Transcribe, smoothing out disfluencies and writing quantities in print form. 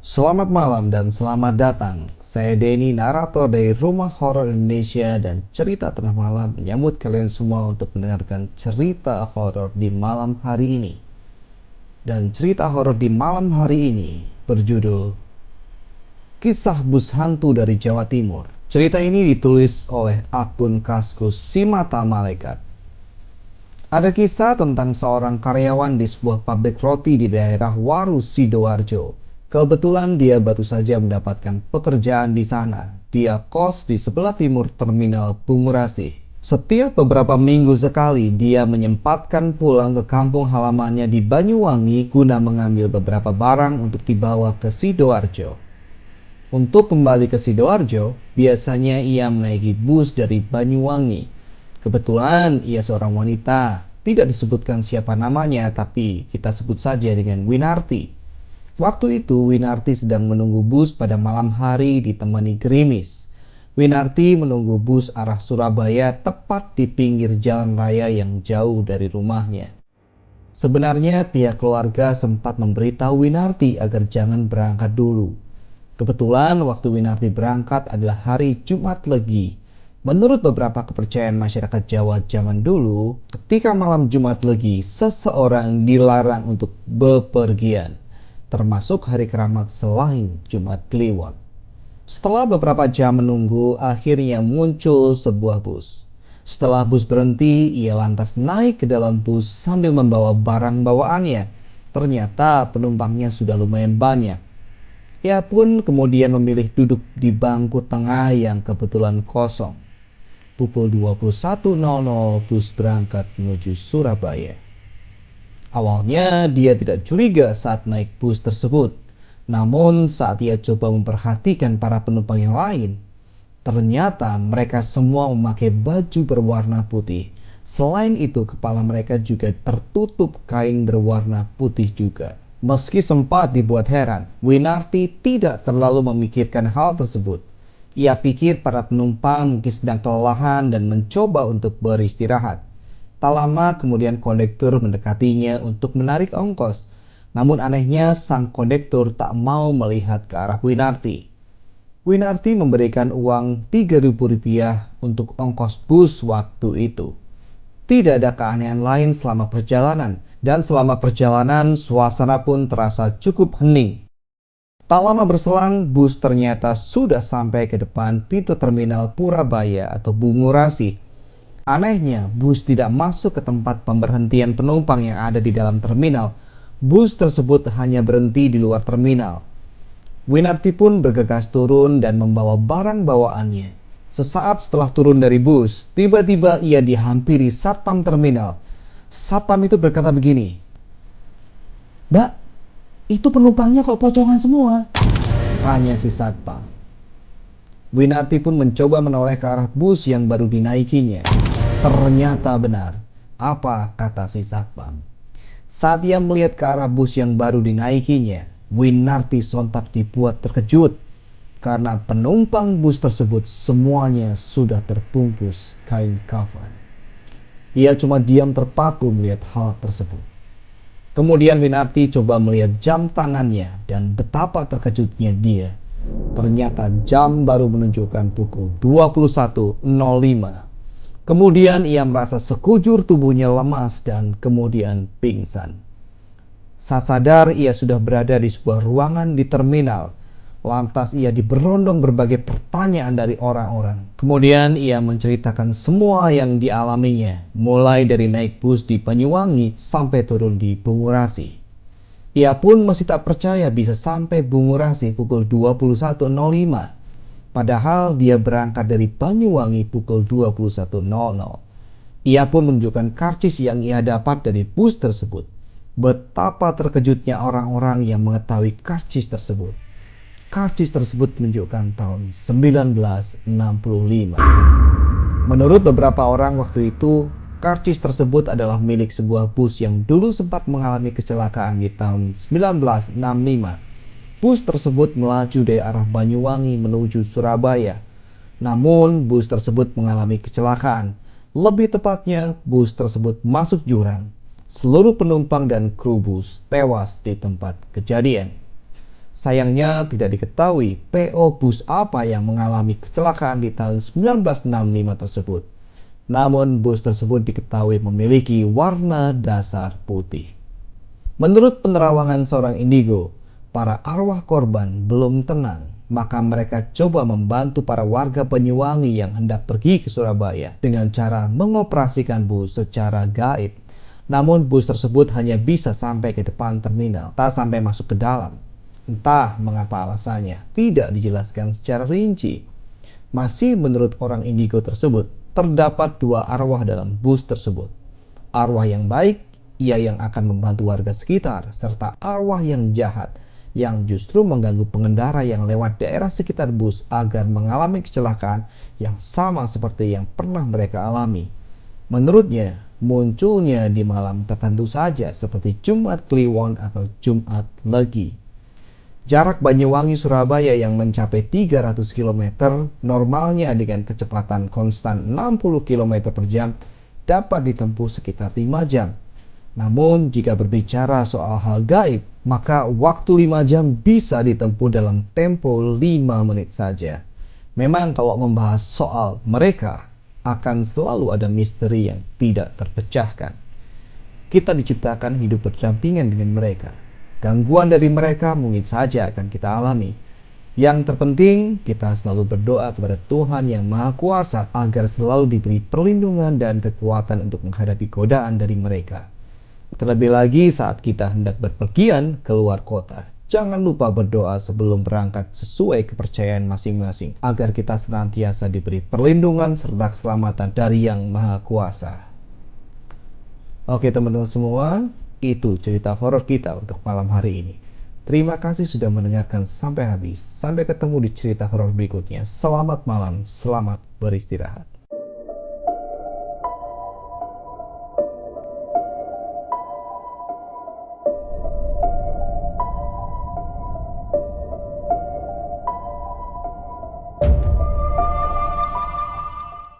Selamat malam dan selamat datang. Saya Denny, narator dari Rumah Horor Indonesia, dan cerita tengah malam menyambut kalian semua untuk mendengarkan cerita horor di malam hari ini. Dan cerita horor di malam hari ini berjudul Kisah Bus Hantu dari Jawa Timur. Cerita ini ditulis oleh akun Kaskus Simata Malaikat. Ada kisah tentang seorang karyawan di sebuah pabrik roti di daerah Waru, Sidoarjo. Kebetulan dia baru saja mendapatkan pekerjaan di sana. Dia kos di sebelah timur terminal Bungurasi. Setiap beberapa minggu sekali dia menyempatkan pulang ke kampung halamannya di Banyuwangi guna mengambil beberapa barang untuk dibawa ke Sidoarjo. Untuk kembali ke Sidoarjo, biasanya ia menaiki bus dari Banyuwangi. Kebetulan ia seorang wanita, tidak disebutkan siapa namanya, tapi kita sebut saja dengan Winarti. Waktu itu Winarti sedang menunggu bus pada malam hari ditemani gerimis. Winarti menunggu bus arah Surabaya tepat di pinggir jalan raya yang jauh dari rumahnya. Sebenarnya pihak keluarga sempat memberitahu Winarti agar jangan berangkat dulu. Kebetulan waktu Winarti berangkat adalah hari Jumat Legi. Menurut beberapa kepercayaan masyarakat Jawa zaman dulu, ketika malam Jumat Legi, seseorang dilarang untuk bepergian, termasuk hari keramat selain Jumat Kliwon. Setelah beberapa jam menunggu, akhirnya muncul sebuah bus. Setelah bus berhenti, ia lantas naik ke dalam bus sambil membawa barang bawaannya. Ternyata penumpangnya sudah lumayan banyak. Ia pun kemudian memilih duduk di bangku tengah yang kebetulan kosong. Pukul 21.00 bus berangkat menuju Surabaya. Awalnya dia tidak curiga saat naik bus tersebut. Namun saat ia coba memperhatikan para penumpang yang lain, ternyata mereka semua memakai baju berwarna putih. Selain itu, kepala mereka juga tertutup kain berwarna putih juga. Meski sempat dibuat heran, Winarti tidak terlalu memikirkan hal tersebut. Ia pikir para penumpang mungkin sedang kelelahan dan mencoba untuk beristirahat. Tak lama kemudian kondektur mendekatinya untuk menarik ongkos. Namun anehnya sang kondektur tak mau melihat ke arah Winarti. Winarti memberikan uang Rp3.000 untuk ongkos bus waktu itu. Tidak ada keanehan lain selama perjalanan, dan selama perjalanan suasana pun terasa cukup hening. Tak lama berselang, bus ternyata sudah sampai ke depan pintu terminal Purabaya atau Bungurasi. Anehnya, bus tidak masuk ke tempat pemberhentian penumpang yang ada di dalam terminal. Bus tersebut hanya berhenti di luar terminal. Winarti pun bergegas turun dan membawa barang bawaannya. Sesaat setelah turun dari bus, tiba-tiba ia dihampiri satpam terminal. Satpam itu berkata begini, "Mbak, itu penumpangnya kok pocongan semua?" tanya si satpam. Winarti pun mencoba menoleh ke arah bus yang baru dinaikinya. Ternyata benar apa kata si satpam. Saat ia melihat ke arah bus yang baru dinaikinya, Winarti sontak dibuat terkejut karena penumpang bus tersebut semuanya sudah terbungkus kain kafan. Ia cuma diam terpaku melihat hal tersebut. Kemudian Winarti coba melihat jam tangannya dan betapa terkejutnya dia. Ternyata jam baru menunjukkan pukul 21.05. Kemudian ia merasa sekujur tubuhnya lemas dan kemudian pingsan. Saat sadar, ia sudah berada di sebuah ruangan di terminal. Lantas ia diberondong berbagai pertanyaan dari orang-orang. Kemudian ia menceritakan semua yang dialaminya, mulai dari naik bus di Banyuwangi sampai turun di Bungurasi. Ia pun masih tak percaya bisa sampai Bungurasi pukul 21.05. Padahal dia berangkat dari Banyuwangi pukul 21.00. Ia pun menunjukkan karcis yang ia dapat dari bus tersebut. Betapa terkejutnya orang-orang yang mengetahui karcis tersebut. Karcis tersebut menunjukkan tahun 1965. Menurut beberapa orang waktu itu, karcis tersebut adalah milik sebuah bus yang dulu sempat mengalami kecelakaan di tahun 1965. Bus tersebut melaju dari arah Banyuwangi menuju Surabaya. Namun, bus tersebut mengalami kecelakaan. Lebih tepatnya, bus tersebut masuk jurang. Seluruh penumpang dan kru bus tewas di tempat kejadian. Sayangnya tidak diketahui PO bus apa yang mengalami kecelakaan di tahun 1965 tersebut. Namun bus tersebut diketahui memiliki warna dasar putih. Menurut penerawangan seorang indigo, para arwah korban belum tenang, maka mereka coba membantu para warga Banyuwangi yang hendak pergi ke Surabaya dengan cara mengoperasikan bus secara gaib. Namun bus tersebut hanya bisa sampai ke depan terminal, tak sampai masuk ke dalam. Entah mengapa alasannya, tidak dijelaskan secara rinci. Masih menurut orang indigo tersebut, terdapat dua arwah dalam bus tersebut. Arwah yang baik, ia yang akan membantu warga sekitar, serta arwah yang jahat, yang justru mengganggu pengendara yang lewat daerah sekitar bus agar mengalami kecelakaan yang sama seperti yang pernah mereka alami. Menurutnya, munculnya di malam tertentu saja seperti Jumat Kliwon atau Jumat Legi. Jarak Banyuwangi-Surabaya yang mencapai 300 km normalnya dengan kecepatan konstan 60 km per jam dapat ditempuh sekitar 5 jam. Namun jika berbicara soal hal gaib, maka waktu 5 jam bisa ditempuh dalam tempo 5 menit saja. Memang kalau membahas soal mereka, akan selalu ada misteri yang tidak terpecahkan. Kita diciptakan hidup berdampingan dengan mereka. Gangguan dari mereka mungkin saja akan kita alami. Yang terpenting, kita selalu berdoa kepada Tuhan yang Maha Kuasa agar selalu diberi perlindungan dan kekuatan untuk menghadapi godaan dari mereka. Terlebih lagi saat kita hendak berpergian keluar kota. Jangan lupa berdoa sebelum berangkat sesuai kepercayaan masing-masing agar kita senantiasa diberi perlindungan serta keselamatan dari Yang Maha Kuasa. Oke teman-teman semua, itu cerita horor kita untuk malam hari ini. Terima kasih sudah mendengarkan sampai habis. Sampai ketemu di cerita horor berikutnya. Selamat malam, selamat beristirahat.